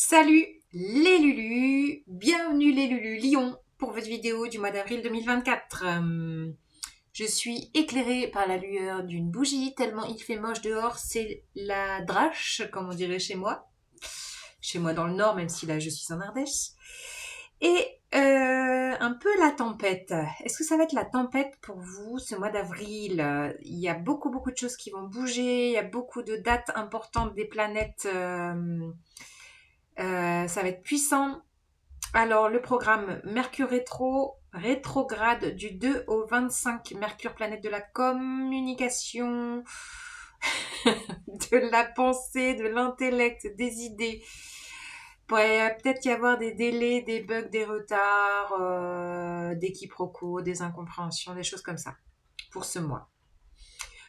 Salut les Lulus, bienvenue les Lulus Lyon pour votre vidéo du mois d'avril 2024. Je suis éclairée par la lueur d'une bougie tellement il fait moche dehors, c'est la drache comme on dirait chez moi. Chez moi dans le nord même si là je suis en Ardèche. Et un peu la tempête. Est-ce que ça va être la tempête pour vous ce mois d'avril? Il y a beaucoup de choses qui vont bouger, il y a beaucoup de dates importantes des planètes. Ça va être puissant. Alors, le programme Mercure rétrograde du 2 au 25. Mercure, planète de la communication, de la pensée, de l'intellect, des idées. Il pourrait peut-être y avoir des délais, des bugs, des retards, des quiproquos, des incompréhensions, des choses comme ça pour ce mois.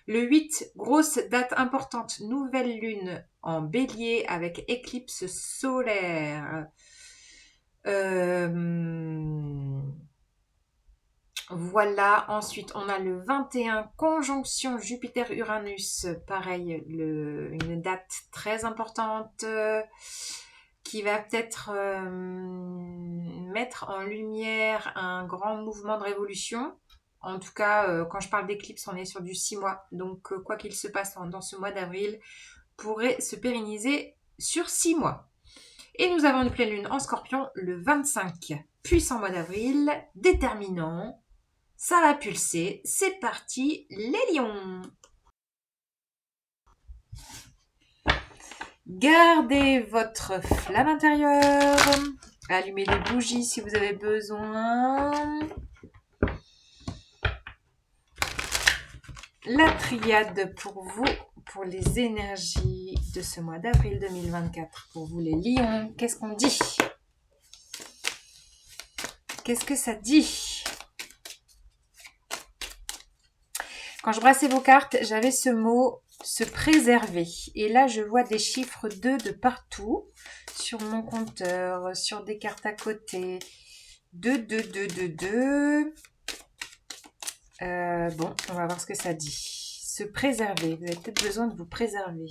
Le 8, grosse date importante, nouvelle lune en bélier avec éclipse solaire. Voilà, ensuite on a le 21, conjonction Jupiter-Uranus, pareil, une date très importante qui va peut-être mettre en lumière un grand mouvement de révolution. En tout cas, quand je parle d'éclipse, on est sur du 6 mois. Donc, quoi qu'il se passe dans ce mois d'avril, pourrait se pérenniser sur 6 mois. Et nous avons une pleine lune en scorpion le 25. Puissant mois d'avril, déterminant. Ça va pulser. C'est parti, les lions. Gardez votre flamme intérieure. Allumez des bougies si vous avez besoin. La triade pour vous, pour les énergies de ce mois d'avril 2024. Pour vous les lions, qu'est-ce qu'on dit? Qu'est-ce que ça dit? Quand je brassais vos cartes, j'avais ce mot se préserver. Et là, je vois des chiffres 2 de partout. Sur mon compteur, sur des cartes à côté. 2, 2, 2, 2, 2. Bon, on va voir ce que ça dit. Se préserver. Vous avez peut-être besoin de vous préserver.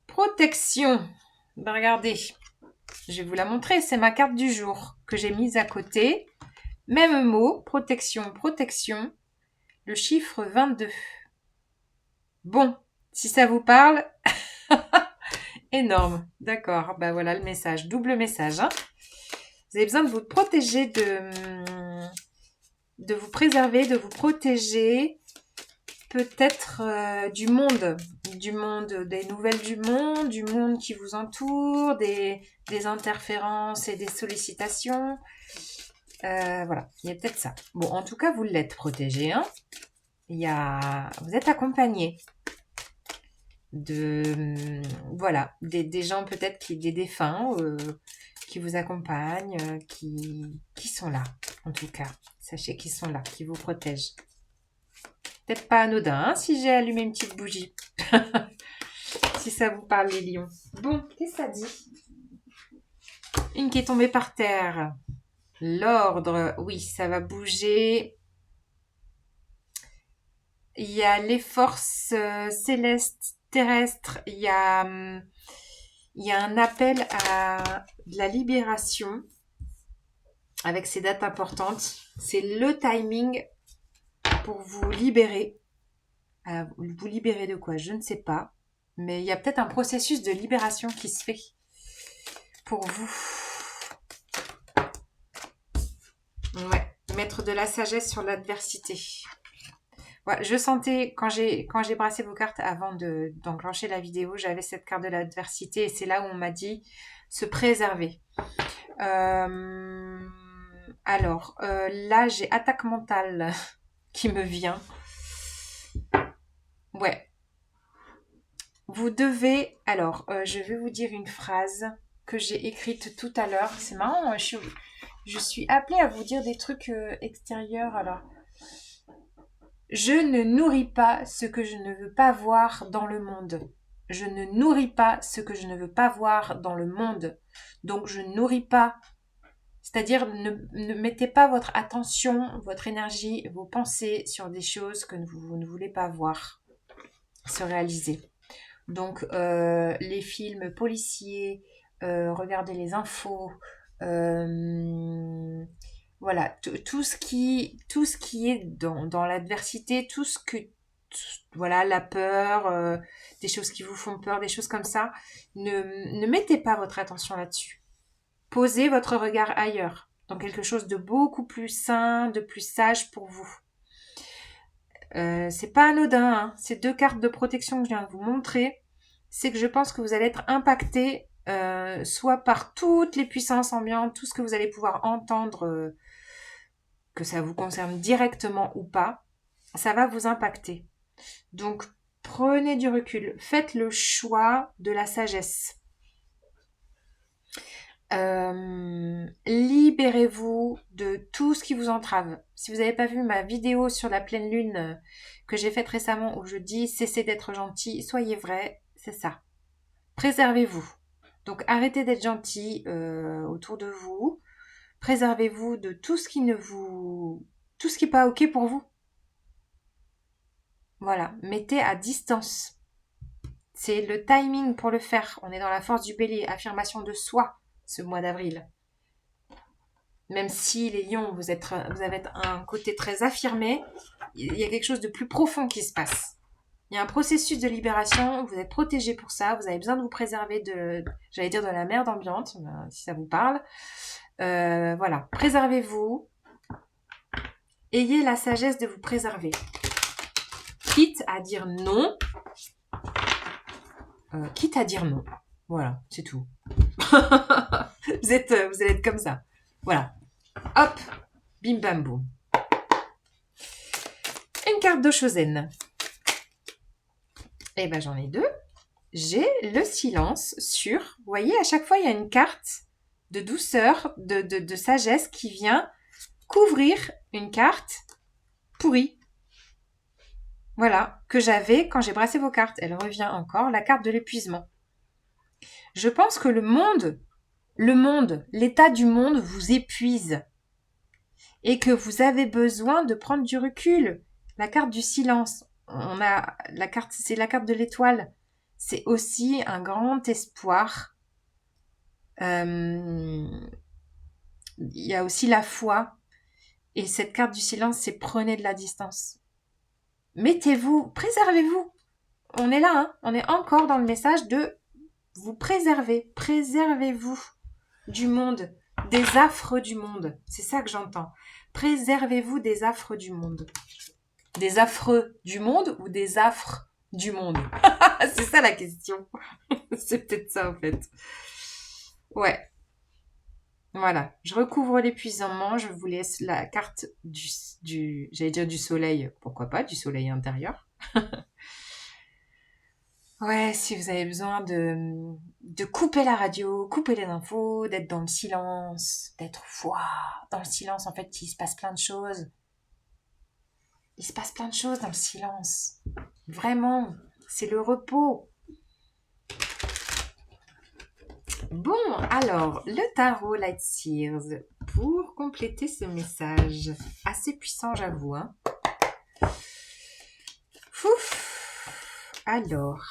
Protection. Ben, regardez. Je vais vous la montrer. C'est ma carte du jour que j'ai mise à côté. Même mot. Protection, protection. Le chiffre 22. Bon, si ça vous parle, énorme. D'accord, ben voilà le message, double message. Hein. Vous avez besoin de vous protéger, de vous préserver, de vous protéger peut-être du monde, des nouvelles du monde qui vous entoure, des interférences et des sollicitations. Voilà, il y a peut-être ça. Bon, en tout cas, vous l'êtes protégé. Hein. Vous êtes accompagné voilà, des gens peut-être des défunts qui vous accompagnent, qui sont là, en tout cas. Sachez qu'ils sont là, qui vous protègent. Peut-être pas anodin, hein, si j'ai allumé une petite bougie. Si ça vous parle, les lions. Bon, qu'est-ce que ça dit? Une qui est tombée par terre. L'ordre, oui, ça va bouger. Il y a les forces célestes, terrestres. Il y a un appel à de la libération avec ces dates importantes. C'est le timing pour vous libérer. Vous libérer de quoi? Je ne sais pas. Mais il y a peut-être un processus de libération qui se fait pour vous. Ouais, mettre de la sagesse sur l'adversité. Ouais, je sentais, quand j'ai brassé vos cartes avant d'enclencher la vidéo, j'avais cette carte de l'adversité et c'est là où on m'a dit se préserver. Alors, là, j'ai attaque mentale qui me vient. Ouais. Vous devez... Alors, je vais vous dire une phrase que j'ai écrite tout à l'heure. C'est marrant, je suis appelée à vous dire des trucs extérieurs. Alors, je ne nourris pas ce que je ne veux pas voir dans le monde. Je ne nourris pas ce que je ne veux pas voir dans le monde. Donc, je nourris pas. C'est-à-dire, ne mettez pas votre attention, votre énergie, vos pensées sur des choses que vous ne voulez pas voir se réaliser. Donc, les films policiers, regarder les infos, voilà, tout ce qui est dans l'adversité, voilà, la peur, des choses qui vous font peur, des choses comme ça, ne mettez pas votre attention là-dessus. Posez votre regard ailleurs, dans quelque chose de beaucoup plus sain, de plus sage pour vous. C'est pas anodin, hein. Ces 2 cartes de protection que je viens de vous montrer, c'est que je pense que vous allez être impacté soit par toutes les puissances ambiantes, tout ce que vous allez pouvoir entendre, que ça vous concerne directement ou pas, ça va vous impacter. Donc, prenez du recul, faites le choix de la sagesse. Libérez-vous de tout ce qui vous entrave. Si vous n'avez pas vu ma vidéo sur la pleine lune que j'ai faite récemment où je dis cessez d'être gentil, soyez vrai, c'est ça. Préservez-vous. Donc arrêtez d'être gentil autour de vous. Préservez-vous de tout ce qui tout ce qui n'est pas ok pour vous. Voilà, mettez à distance. C'est le timing pour le faire. On est dans la force du bélier, affirmation de soi ce mois d'avril. Même si les lions, vous avez un côté très affirmé, il y a quelque chose de plus profond qui se passe. Il y a un processus de libération, vous êtes protégé pour ça, vous avez besoin de vous préserver de la merde ambiante, si ça vous parle. Voilà, préservez-vous, ayez la sagesse de vous préserver. Quitte à dire non. Voilà, c'est tout. vous allez être comme ça. Voilà. Hop, bim bam boum. Une carte d'Oshozen. Eh ben j'en ai 2. J'ai le silence sur... Vous voyez, à chaque fois, il y a une carte de douceur, de sagesse qui vient couvrir une carte pourrie. Voilà, que j'avais quand j'ai brassé vos cartes. Elle revient encore, la carte de l'épuisement. Je pense que l'état du monde vous épuise et que vous avez besoin de prendre du recul. La carte du silence, c'est la carte de l'étoile. C'est aussi un grand espoir. Il y a aussi la foi. Et cette carte du silence, c'est prenez de la distance. Mettez-vous, préservez-vous. On est là, hein, on est encore dans le message de vous préserver. Préservez-vous du monde, des affres du monde. C'est ça que j'entends. Préservez-vous des affres du monde. Des affreux du monde ou des affres du monde? C'est ça la question. C'est peut-être ça en fait. Ouais. Voilà, je recouvre l'épuisement, je vous laisse la carte j'allais dire du soleil, pourquoi pas, du soleil intérieur. Ouais, si vous avez besoin de couper la radio, couper les infos, d'être dans le silence, dans le silence, en fait, il se passe plein de choses. Il se passe plein de choses dans le silence. Vraiment, c'est le repos. Bon, alors, le tarot Light Seers, pour compléter ce message, assez puissant, j'avoue. Hein. Ouf. Alors,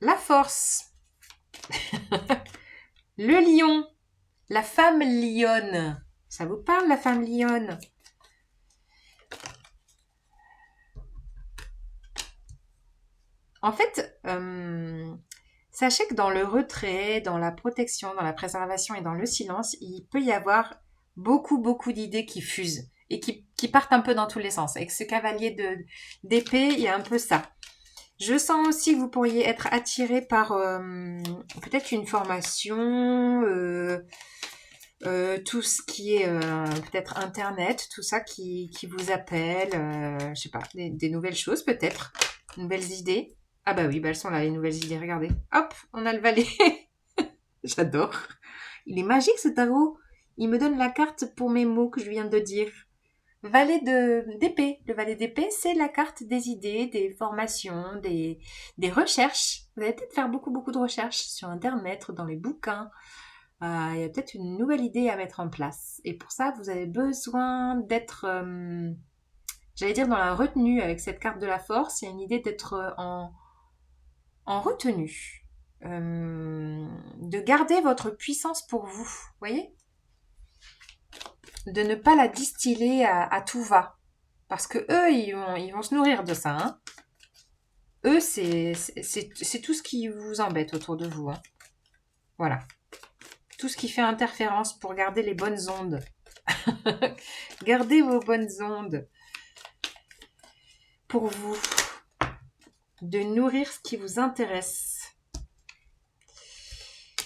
la force, le lion, la femme lionne. Ça vous parle, la femme lionne? En fait, sachez que dans le retrait, dans la protection, dans la préservation et dans le silence, il peut y avoir beaucoup, beaucoup d'idées qui fusent et qui partent un peu dans tous les sens. Avec ce cavalier d'épée, il y a un peu ça. Je sens aussi que vous pourriez être attiré par peut-être une formation, tout ce qui est peut-être Internet, tout ça qui vous appelle, je sais pas, des nouvelles choses peut-être, nouvelles idées. Ah bah oui, bah elles sont là, les nouvelles idées, regardez. Hop, on a le valet. J'adore. Il est magique ce tarot. Il me donne la carte pour mes mots que je viens de dire. Valet d'épée. Le valet d'épée, c'est la carte des idées, des formations, des recherches. Vous allez peut-être faire beaucoup, beaucoup de recherches sur Internet, dans les bouquins. Il y a peut-être une nouvelle idée à mettre en place. Et pour ça, vous avez besoin d'être j'allais dire dans la retenue avec cette carte de la force, il y a une idée d'être en retenue. De garder votre puissance pour vous, voyez? De ne pas la distiller à tout va. Parce que eux, ils vont se nourrir de ça. Hein. Eux, c'est tout ce qui vous embête autour de vous. Hein. Voilà. Tout ce qui fait interférence pour garder les bonnes ondes. Gardez vos bonnes ondes pour vous. De nourrir ce qui vous intéresse.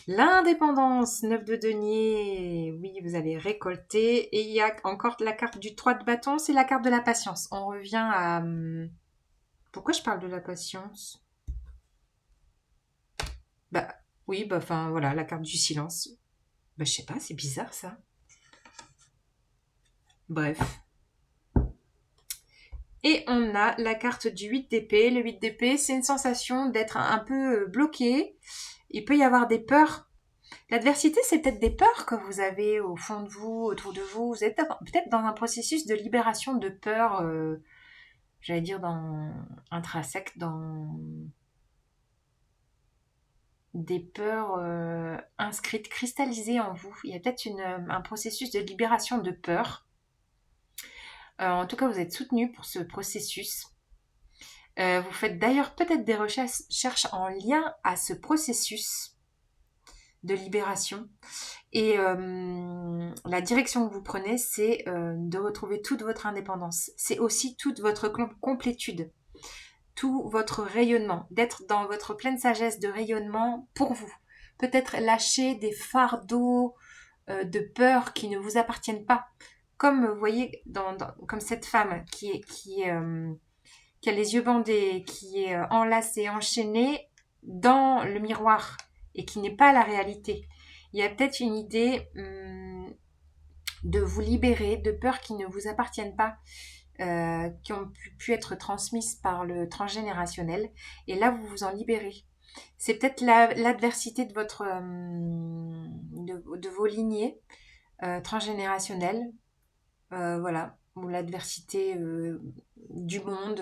L'indépendance, 9 de denier, oui, vous allez récolter. Et il y a encore la carte du 3 de bâton, c'est la carte de la patience. On revient à... Pourquoi je parle de la patience? Bah, oui, bah, enfin, voilà, la carte du silence. Bah, je sais pas, c'est bizarre, ça. Bref. Et on a la carte du 8 d'épée. Le 8 d'épée, c'est une sensation d'être un peu bloqué. Il peut y avoir des peurs. L'adversité, c'est peut-être des peurs que vous avez au fond de vous, autour de vous. Vous êtes peut-être dans un processus de libération de peurs, j'allais dire intrinsèques, dans des peurs inscrites, cristallisées en vous. Il y a peut-être un processus de libération de peurs. En tout cas, vous êtes soutenu pour ce processus. Vous faites d'ailleurs peut-être des recherches en lien à ce processus de libération. Et la direction que vous prenez, c'est de retrouver toute votre indépendance. C'est aussi toute votre complétude, tout votre rayonnement, d'être dans votre pleine sagesse de rayonnement pour vous. Peut-être lâcher des fardeaux de peur qui ne vous appartiennent pas. Comme vous voyez, comme cette femme qui a les yeux bandés, qui est enlacée, enchaînée dans le miroir et qui n'est pas la réalité. Il y a peut-être une idée de vous libérer de peurs qui ne vous appartiennent pas, qui ont pu être transmises par le transgénérationnel. Et là, vous vous en libérez. C'est peut-être l'adversité de de vos lignées transgénérationnelles. Voilà. Ou l'adversité du monde.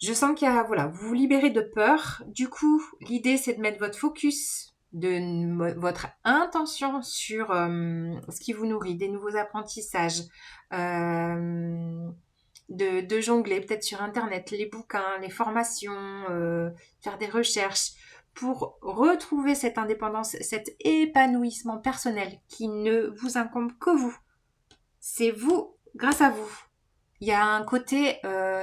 Je sens qu'il y a, voilà, vous vous libérez de peur. Du coup, l'idée, c'est de mettre votre focus, votre intention sur ce qui vous nourrit, des nouveaux apprentissages, de jongler peut-être sur Internet, les bouquins, les formations, faire des recherches pour retrouver cette indépendance, cet épanouissement personnel qui ne vous incombe que vous. C'est vous, grâce à vous. Il y a un côté,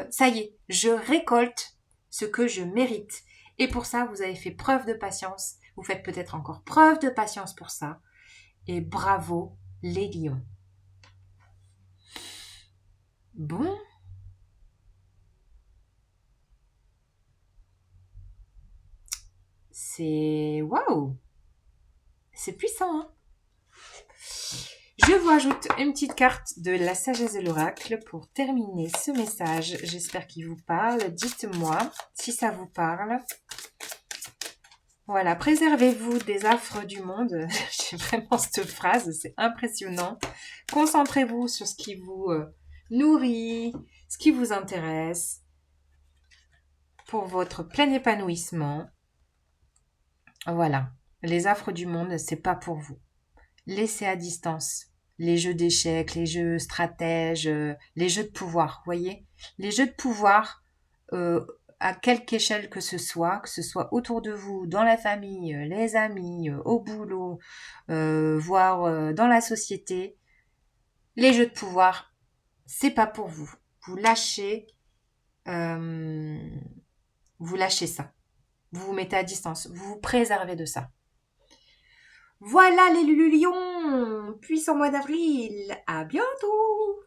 ça y est, je récolte ce que je mérite. Et pour ça, vous avez fait preuve de patience. Vous faites peut-être encore preuve de patience pour ça. Et bravo, les lions. Bon. C'est... Waouh. C'est puissant, hein. Je vous ajoute une petite carte de la sagesse de l'oracle pour terminer ce message. J'espère qu'il vous parle. Dites-moi si ça vous parle. Voilà, préservez-vous des affres du monde. J'ai vraiment cette phrase, c'est impressionnant. Concentrez-vous sur ce qui vous nourrit, ce qui vous intéresse pour votre plein épanouissement. Voilà, les affres du monde, c'est pas pour vous. Laissez à distance les jeux d'échecs, les jeux stratèges, les jeux de pouvoir, voyez. Les jeux de pouvoir, à quelque échelle que ce soit autour de vous, dans la famille, les amis, au boulot, voire dans la société, les jeux de pouvoir, c'est pas pour vous. Vous lâchez ça. Vous vous mettez à distance. Vous vous préservez de ça. Voilà les lions, puissant mois d'avril. À bientôt.